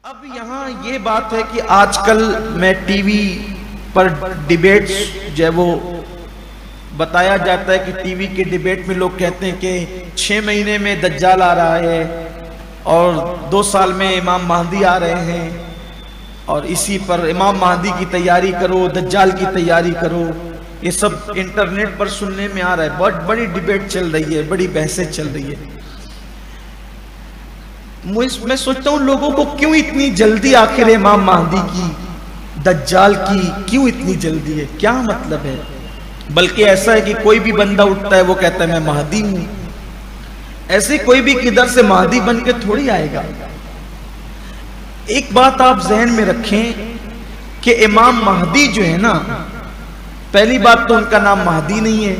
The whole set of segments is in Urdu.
اب یہاں یہ بات ہے کہ آج کل میں ٹی وی پر ڈیبیٹس جو ہے وہ بتایا جاتا ہے کہ ٹی وی کے ڈیبیٹ میں لوگ کہتے ہیں کہ 6 مہینے میں دجال آ رہا ہے اور 2 سال میں امام مہدی آ رہے ہیں، اور اسی پر امام مہدی کی تیاری کرو، دجال کی تیاری کرو. یہ سب انٹرنیٹ پر سننے میں آ رہا ہے. بہت بڑی ڈیبیٹ چل رہی ہے، بڑی بحثیں چل رہی ہے. میں سوچتا ہوں لوگوں کو کیوں اتنی جلدی آخر امام مہدی کی، دجال کی کیوں اتنی جلدی ہے؟ کیا مطلب ہے؟ بلکہ ایسا ہے کہ کوئی بھی بندہ اٹھتا ہے وہ کہتا ہے میں مہدی ہوں. ایسے کوئی بھی کدھر سے مہدی بن کے تھوڑی آئے گا. ایک بات آپ ذہن میں رکھیں کہ امام مہدی جو ہے نا، پہلی بات تو ان کا نام مہدی نہیں ہے،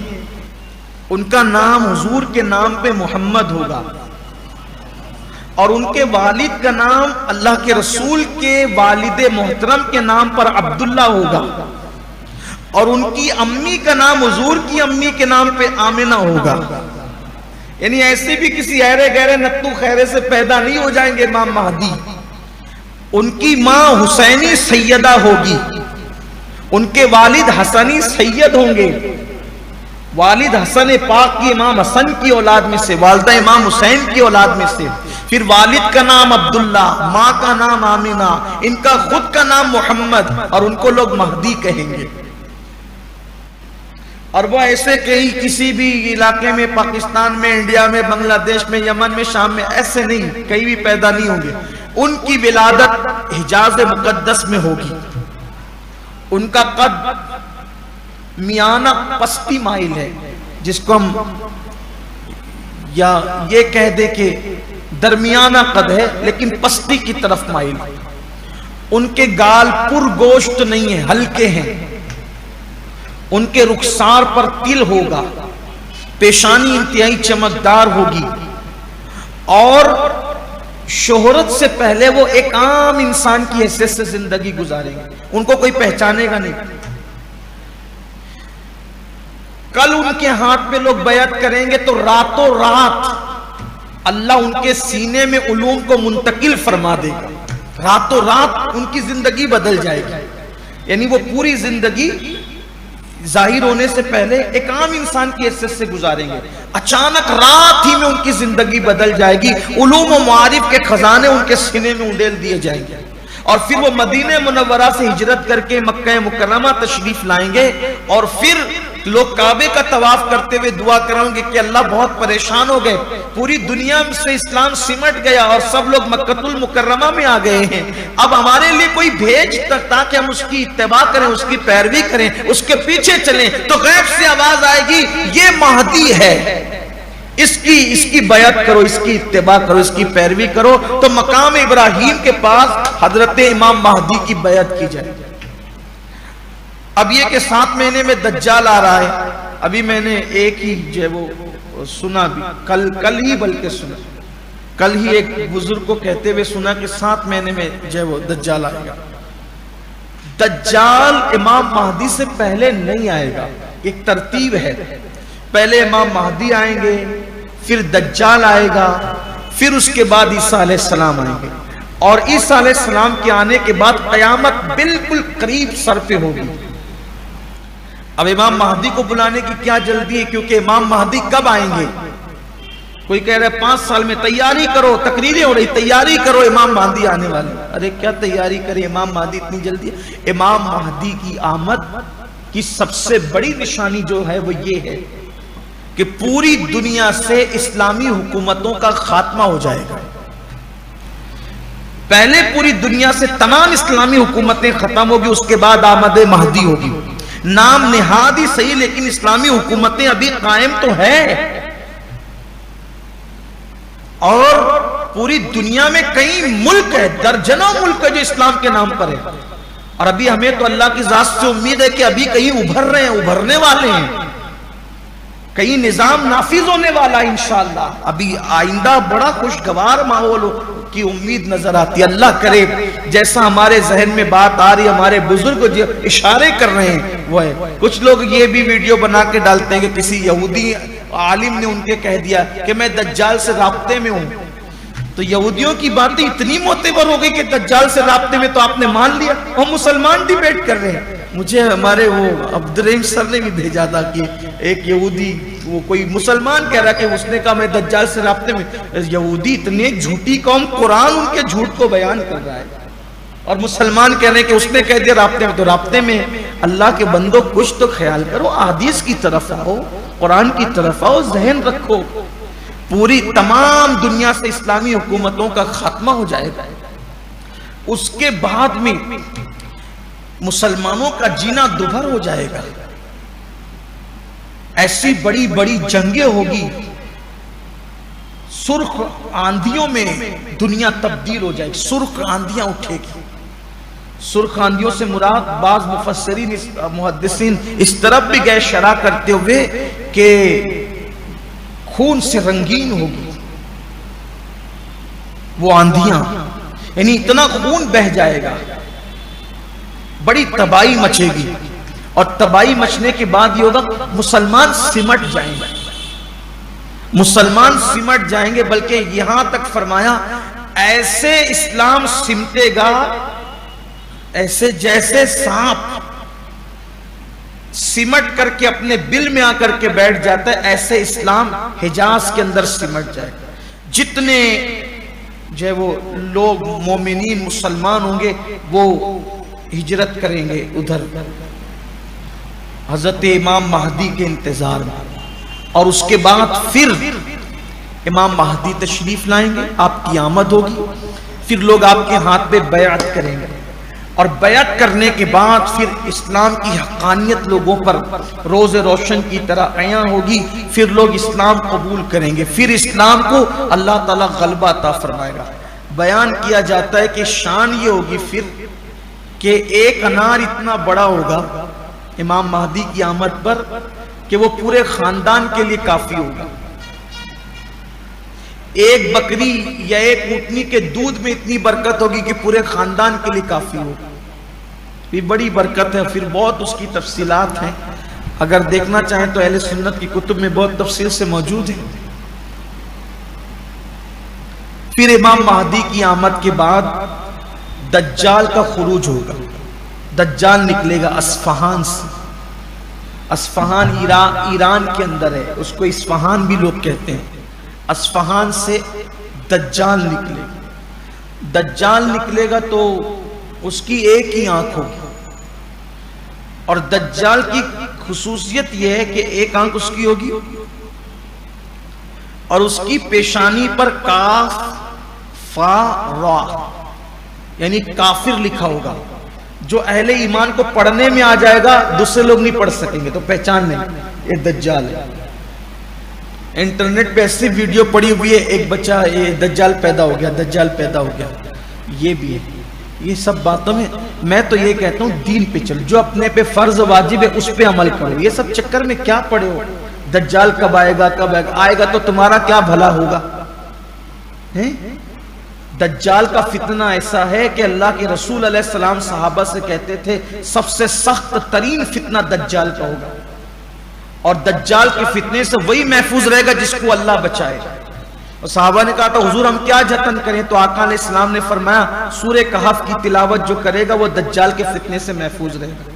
ان کا نام حضور کے نام پہ محمد ہوگا، اور ان کے والد کا نام اللہ کے رسول کے والد محترم کے نام پر عبداللہ ہوگا، اور ان کی امی کا نام حضور کی امی کے نام پہ آمنہ ہوگا. یعنی ایسے بھی کسی ایرے گہرے نتو خیرے سے پیدا نہیں ہو جائیں گے امام مہدی. ان کی ماں حسینی سیدہ ہوگی، ان کے والد حسنی سید ہوں گے. والد حسن پاک کی امام حسن کی اولاد میں سے، والدہ امام حسین کی اولاد میں سے. پھر والد کا نام عبداللہ، ماں کا نام آمنہ، ان کا خود کا نام محمد، اور ان کو لوگ مہدی کہیں گے. اور وہ ایسے کہیں کسی بھی علاقے میں، پاکستان میں، انڈیا میں، بنگلہ دیش میں، یمن میں، شام میں، ایسے نہیں کہیں بھی پیدا نہیں ہوں گے. ان کی ولادت حجاز مقدس میں ہوگی. ان کا قد میانہ پستی مائل ہے، جس کو ہم یا یہ کہہ دے کہ درمیانہ قد ہے لیکن پستی کی طرف مائل. ان کے گال پر گوشت نہیں ہیں، ہلکے ہیں. ان کے رخسار پر تل ہوگا، پیشانی انتہائی چمکدار ہوگی، اور شہرت سے پہلے وہ ایک عام انسان کی حیثیت سے زندگی گزاریں گے. ان کو کوئی پہچانے گا نہیں. کل ان کے ہاتھ پہ لوگ بیعت کریں گے تو راتوں رات اللہ ان کے سینے میں علوم کو منتقل فرما دے گا. راتوں رات ان کی زندگی بدل جائے گی. یعنی وہ پوری زندگی ظاہر ہونے سے پہلے ایک عام انسان کی حیثیت سے گزاریں گے. اچانک رات ہی میں ان کی زندگی بدل جائے گی. علوم و معارف کے خزانے ان کے سینے میں انڈیل دیے جائیں گے، اور پھر وہ مدینہ منورہ سے ہجرت کر کے مکہ مکرمہ تشریف لائیں گے. اور پھر لوگ کعبے کا طواف کرتے ہوئے دعا کریں گے کہ اللہ بہت پریشان ہو گئے، پوری دنیا سے اسلام سمٹ گیا اور سب لوگ مکہ المکرمہ میں آ گئے ہیں. اب ہمارے لیے کوئی بھیج تاکہ ہم اس کی اتباع کریں، اس کی پیروی کریں، اس کے پیچھے چلیں. تو غیب سے آواز آئے گی یہ مہدی ہے، اس کی بیعت کرو، اس کی اتباع کرو، اس کی پیروی کرو. تو مقام ابراہیم کے پاس حضرت امام مہدی کی بیعت کی جائے. اب یہ کہ 7 مہینے میں دجال آ رہا ہے. ابھی میں نے ایک ہی جو ہے وہ سنا بھی، کل ہی بلکہ سنا، کل ہی ایک بزرگ کو کہتے ہوئے سنا کہ 7 مہینے میں جو ہے وہ دجال آئے گا. دجال امام مہدی سے پہلے نہیں آئے گا. ایک ترتیب ہے، پہلے امام مہدی آئیں گے، پھر دجال آئے گا، پھر اس کے بعد عیسیٰ علیہ السلام آئیں گے. اور عیسیٰ علیہ السلام کے آنے کے بعد قیامت بالکل قریب سر پہ ہوگی. اب امام مہدی کو بلانے کی کیا جلدی ہے؟ کیونکہ امام مہدی کب آئیں گے؟ کوئی کہہ رہا ہے 5 سال میں. تیاری کرو، تقریریں ہو رہی، تیاری کرو امام مہدی آنے والے. ارے کیا تیاری کرے، امام مہدی اتنی جلدی؟ امام مہدی کی آمد کی سب سے بڑی نشانی جو ہے وہ یہ ہے کہ پوری دنیا سے اسلامی حکومتوں کا خاتمہ ہو جائے گا. پہلے پوری دنیا سے تمام اسلامی حکومتیں ختم ہوگی، اس کے بعد آمد مہدی ہوگی. نام نہاد ہی صحیح لیکن اسلامی حکومتیں ابھی قائم تو ہے، اور پوری دنیا میں کئی ملک ہے، درجنوں ملک ہے جو اسلام کے نام پر ہے. اور ابھی ہمیں تو اللہ کی ذات سے امید ہے کہ ابھی کہیں ابھر رہے ہیں، ابھرنے والے ہیں، کہیں نظام نافذ ہونے والا ہے انشاءاللہ. ابھی آئندہ بڑا خوشگوار ماحول کی امید نظر آتی ہے. اللہ کرے جیسا ہمارے ذہن میں بات آ رہی ہے، ہمارے بزرگ جو اشارے کر رہے ہیں وہ ہے. کچھ لوگ یہ بھی ویڈیو بنا کے ڈالتے ہیں کہ کسی یہودی عالم نے ان کے کہہ دیا کہ میں دجال سے رابطے میں ہوں. تو یہودیوں کی باتیں اتنی معتبر ہو گئی کہ دجال سے رابطے میں تو آپ نے مان لیا، اور مسلمان ڈیبیٹ کر رہے ہیں۔ مجھے ہمارے وہ عبدالرحیم سر نے بھی بھیجا تھا کہ ایک یہودی، وہ کوئی مسلمان کہہ رہا کہ اس نے کہا میں دجال سے رابطے میں، یہودی اتنے جھوٹی قوم، قرآن ان کے جھوٹ کو بیان کر رہا ہے، اور مسلمان کہہ رہے ہیں کہ اس نے کہہ دیا رابطے میں، تو رابطے میں اللہ کے بندوں کچھ تو خیال کرو، احادیث کی طرف آؤ، قرآن کی طرف آؤ، ذہن رکھو۔ پوری تمام دنیا سے اسلامی حکومتوں کا خاتمہ ہو جائے گا، اس کے بعد میں مسلمانوں کا جینا دوبھر ہو جائے گا، ایسی بڑی بڑی جنگیں ہوگی، سرخ آندھیوں میں دنیا تبدیل ہو جائے گی، سرخ آندھیاں اٹھے گی۔ سرخ آندھیوں سے مراد بعض مفسرین محدثین اس طرف بھی گئے شرح کرتے ہوئے کہ خون سے رنگین ہوگی وہ آندھیاں، یعنی اتنا خون بہہ جائے گا، بڑی تباہی مچے گی، اور تباہی مچنے کے بعد یہ ہوگا مسلمان سمٹ جائیں گے، مسلمان سمٹ جائیں گے، بلکہ یہاں تک فرمایا ایسے اسلام سمٹے گا ایسے جیسے سانپ سمٹ کر کے اپنے بل میں آ کر کے بیٹھ جاتا ہے، ایسے اسلام حجاز کے اندر سمٹ جائے گا۔ جتنے جو ہے وہ لوگ مومنین مسلمان ہوں گے وہ ہجرت کریں گے ادھر حضرت امام مہدی کے انتظار میں، اور اس کے بعد پھر امام مہدی تشریف لائیں گے، آپ کی آمد ہوگی، پھر لوگ آپ کے ہاتھ پہ بیعت کریں گے، اور بیعت کرنے کے بعد پھر اسلام کی حقانیت لوگوں پر روز روشن کی طرح عیاں ہوگی، پھر لوگ اسلام قبول کریں گے، پھر اسلام کو اللہ تعالیٰ غلبہ عطا فرمائے گا۔ بیان کیا جاتا ہے کہ شان یہ ہوگی پھر کہ ایک انار اتنا بڑا ہوگا امام مہدی کی آمد پر کہ وہ پورے خاندان کے لیے کافی ہوگا، ایک بکری یا ایک اونٹنی کے دودھ میں اتنی برکت ہوگی کہ پورے خاندان کے لیے کافی ہوگا۔ یہ بڑی برکت ہے، پھر بہت اس کی تفصیلات ہیں، اگر دیکھنا چاہیں تو اہل سنت کی کتب میں بہت تفصیل سے موجود ہیں۔ پھر امام مہدی کی آمد کے بعد دجال کا خروج ہوگا، دجال نکلے گا اصفہان سے، اصفہان ایران کے اندر ہے، اس کو اصفہان بھی لوگ کہتے ہیں، اصفہان سے دجال نکلے گا۔ دجال نکلے گا تو اس کی ایک ہی آنکھ ہوگی، اور دجال کی خصوصیت یہ ہے کہ ایک آنکھ اس کی ہوگی اور اس کی پیشانی پر کاف فا را یعنی کافر لکھا ہوگا، جو اہل ایمان کو پڑھنے میں آ جائے گا دوسرے لوگ نہیں پڑھ سکیں گے تو پہچان نہیں یہ دجال ہے۔ انٹرنیٹ پہ ایسی ویڈیو پڑی ہوئی ہے، ایک بچہ یہ دجال پیدا ہو گیا، دجال پیدا ہو گیا، یہ بھی ہے۔ یہ سب باتوں میں تو یہ کہتا ہوں دین پہ چل، جو اپنے پہ فرض واجب ہے اس پہ عمل کرو، یہ سب چکر میں کیا پڑے ہو، دجال کب آئے گا کب آئے گا تو تمہارا کیا بھلا ہوگا۔ دجال کا فتنہ ایسا ہے کہ اللہ کے رسول علیہ السلام صحابہ سے کہتے تھے سب سے سخت ترین فتنہ دجال کا ہوگا، اور دجال کے فتنے سے وہی محفوظ رہے گا جس کو اللہ بچائے۔ اور صحابہ نے کہا تو حضور ہم کیا جتن کریں، تو آقا علیہ السلام نے فرمایا سورہ کہف کی تلاوت جو کرے گا وہ دجال کے فتنے سے محفوظ رہے گا،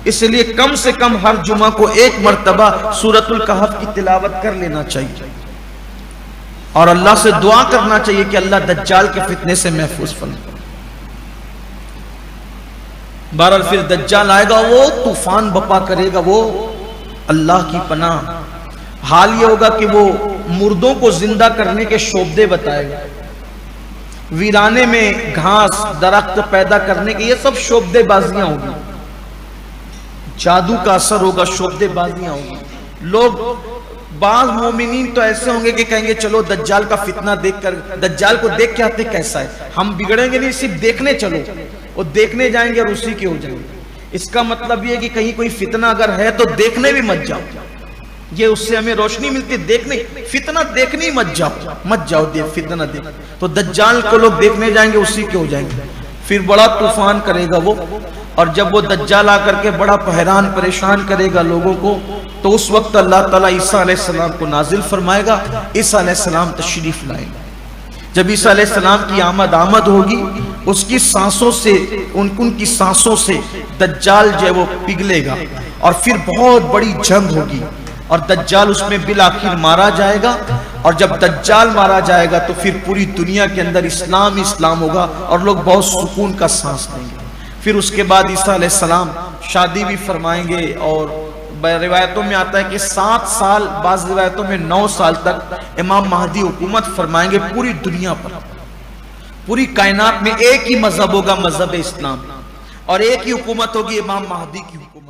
اس لیے کم سے کم ہر جمعہ کو ایک مرتبہ سورۃ الکہف کی تلاوت کر لینا چاہیے، اور اللہ سے دعا کرنا چاہیے کہ اللہ دجال کے فتنے سے محفوظ فرمائے۔ بہرحال پھر دجال آئے گا، وہ طوفان بپا کرے گا، وہ اللہ کی پناہ۔ حال یہ ہوگا کہ وہ مردوں کو زندہ کرنے کے شعبدے بتائے گا، ویرانے میں گھاس درخت پیدا کرنے کے، یہ سب شعبدے بازیاں ہوگی، جادو کا اثر ہوگا، شعبدے بازیاں ہوگی۔ لوگ بعض مومنین تو ایسے ہوں گے کہ کہیں گے چلو دجال کا فتنہ دیکھ کر، دجال کو دیکھ کے آتے کیسا ہے، ہم بگڑیں گے نہیں، صرف دیکھنے چلو، وہ دیکھنے جائیں گے اور اسی کے ہو جائیں گے۔ اس کا مطلب یہ ہے کہ کہیں کوئی فتنہ اگر ہے تو دیکھنے بھی مت جاؤ، یہ اس سے ہمیں روشنی ملتی، دیکھنے فتنہ دیکھنے مت جاؤ فتنہ دیکھ، تو دجال کو لوگ دیکھنے جائیں گے اسی کے ہو جائیں گے۔ پھر بڑا طوفان کرے گا وہ، اور جب وہ دجال آ کر کے بڑا حیران پریشان کرے گا لوگوں کو، تو اس وقت اللہ تعالیٰ عیسیٰ علیہ السلام کو نازل فرمائے گا، عیسیٰ علیہ السلام تشریف لائیں گے۔ جب عیسیٰ علیہ السلام کی آمد ہوگی، اس کی سانسوں سے ان کی سانسوں سے دجال جو ہے وہ پگھلے گا، اور پھر بہت بڑی جنگ ہوگی، اور دجال اس میں بالآخر مارا جائے گا، اور جب دجال مارا جائے گا تو پھر پوری دنیا کے اندر اسلام ہوگا، اور لوگ بہت سکون کا سانس لیں گے۔ پھر اس کے بعد عیسیٰ علیہ السلام شادی بھی فرمائیں گے، اور روایتوں میں آتا ہے کہ 7 سال، بعض روایتوں میں 9 سال تک امام مہدی حکومت فرمائیں گے پوری دنیا پر۔ پوری کائنات میں ایک ہی مذہب ہوگا، مذہب اسلام، اور ایک ہی حکومت ہوگی امام مہدی کی حکومت۔